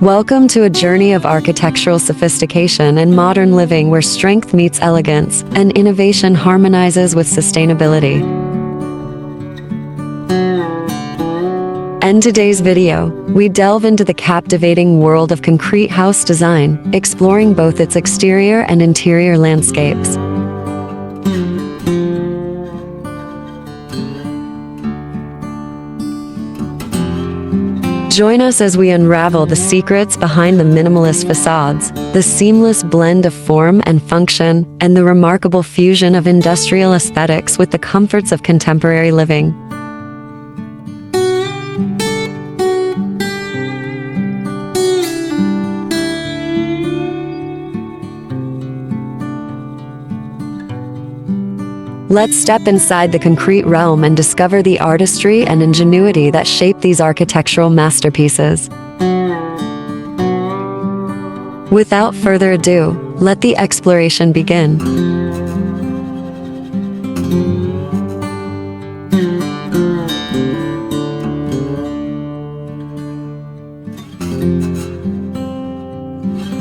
Welcome to a journey of architectural sophistication and modern living where strength meets elegance and innovation harmonizes with sustainability. In today's video, we delve into the captivating world of concrete house design, exploring both its exterior and interior landscapes. Join us as we unravel the secrets behind the minimalist facades, the seamless blend of form and function, and the remarkable fusion of industrial aesthetics with the comforts of contemporary living. Let's step inside the concrete realm and discover the artistry and ingenuity that shape these architectural masterpieces. Without further ado, let the exploration begin.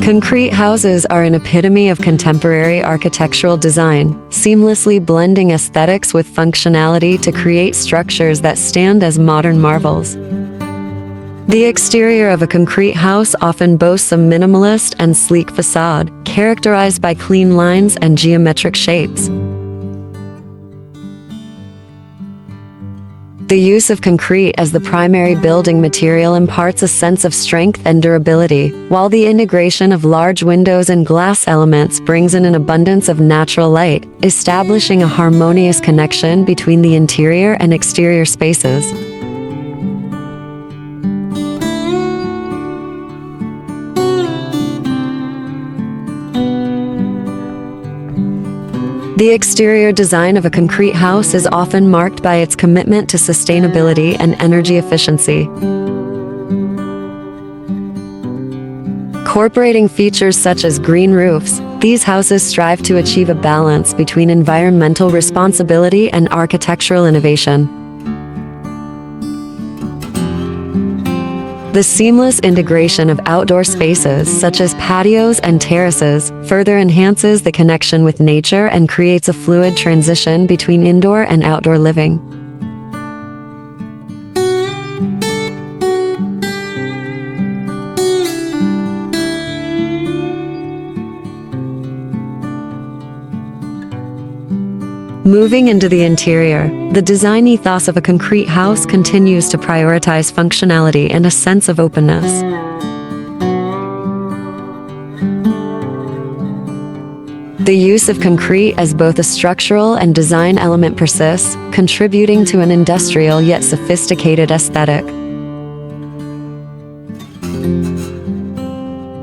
Concrete houses are an epitome of contemporary architectural design, seamlessly blending aesthetics with functionality to create structures that stand as modern marvels. The exterior of a concrete house often boasts a minimalist and sleek facade, characterized by clean lines and geometric shapes. The use of concrete as the primary building material imparts a sense of strength and durability, while the integration of large windows and glass elements brings in an abundance of natural light, establishing a harmonious connection between the interior and exterior spaces. The exterior design of a concrete house is often marked by its commitment to sustainability and energy efficiency. Incorporating features such as green roofs, these houses strive to achieve a balance between environmental responsibility and architectural innovation. The seamless integration of outdoor spaces, such as patios and terraces, further enhances the connection with nature and creates a fluid transition between indoor and outdoor living. Moving into the interior, the design ethos of a concrete house continues to prioritize functionality and a sense of openness. The use of concrete as both a structural and design element persists, contributing to an industrial yet sophisticated aesthetic.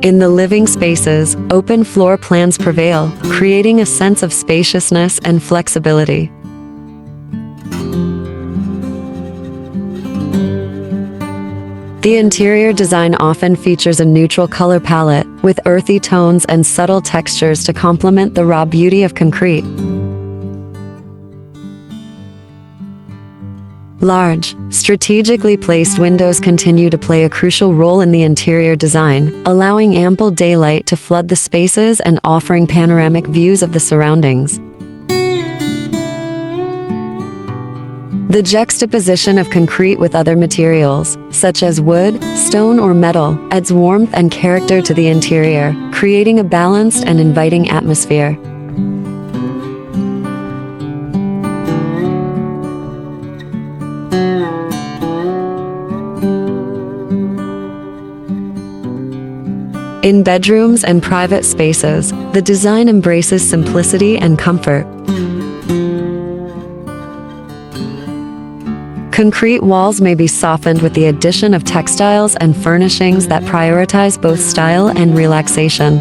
In the living spaces, open floor plans prevail, creating a sense of spaciousness and flexibility. The interior design often features a neutral color palette, with earthy tones and subtle textures to complement the raw beauty of concrete. Large, strategically placed windows continue to play a crucial role in the interior design, allowing ample daylight to flood the spaces and offering panoramic views of the surroundings. The juxtaposition of concrete with other materials, such as wood, stone, or metal, adds warmth and character to the interior, creating a balanced and inviting atmosphere. In bedrooms and private spaces, the design embraces simplicity and comfort. Concrete walls may be softened with the addition of textiles and furnishings that prioritize both style and relaxation.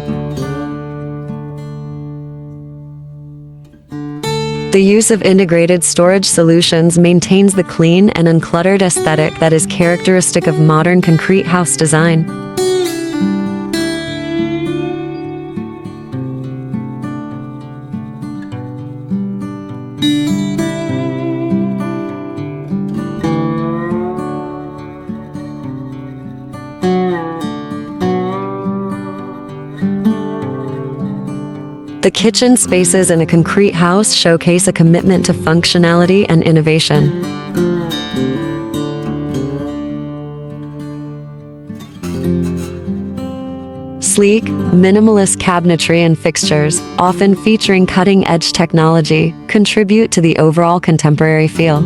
The use of integrated storage solutions maintains the clean and uncluttered aesthetic that is characteristic of modern concrete house design. The kitchen spaces in a concrete house showcase a commitment to functionality and innovation. Sleek, minimalist cabinetry and fixtures, often featuring cutting-edge technology, contribute to the overall contemporary feel.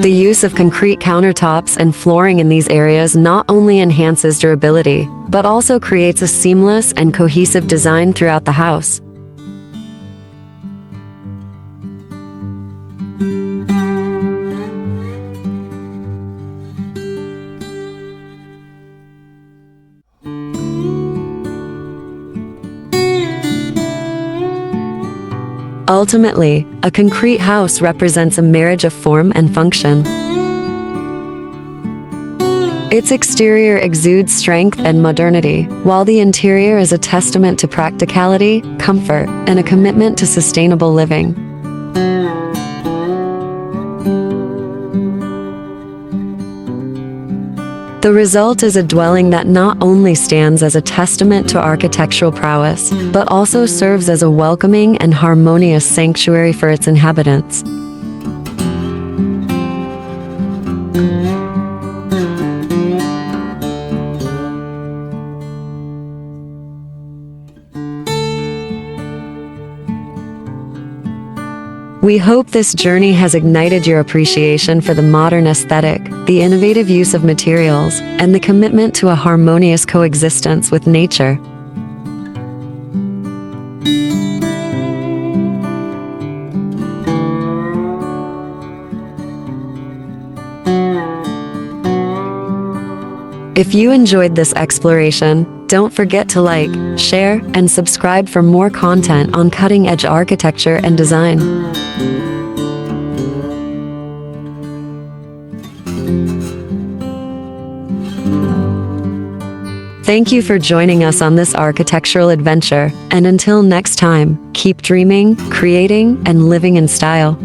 The use of concrete countertops and flooring in these areas not only enhances durability, but also creates a seamless and cohesive design throughout the house. Ultimately, a concrete house represents a marriage of form and function. Its exterior exudes strength and modernity, while the interior is a testament to practicality, comfort, and a commitment to sustainable living. The result is a dwelling that not only stands as a testament to architectural prowess, but also serves as a welcoming and harmonious sanctuary for its inhabitants. We hope this journey has ignited your appreciation for the modern aesthetic, the innovative use of materials, and the commitment to a harmonious coexistence with nature. If you enjoyed this exploration, don't forget to like, share, and subscribe for more content on cutting-edge architecture and design. Thank you for joining us on this architectural adventure, and until next time, keep dreaming, creating, and living in style.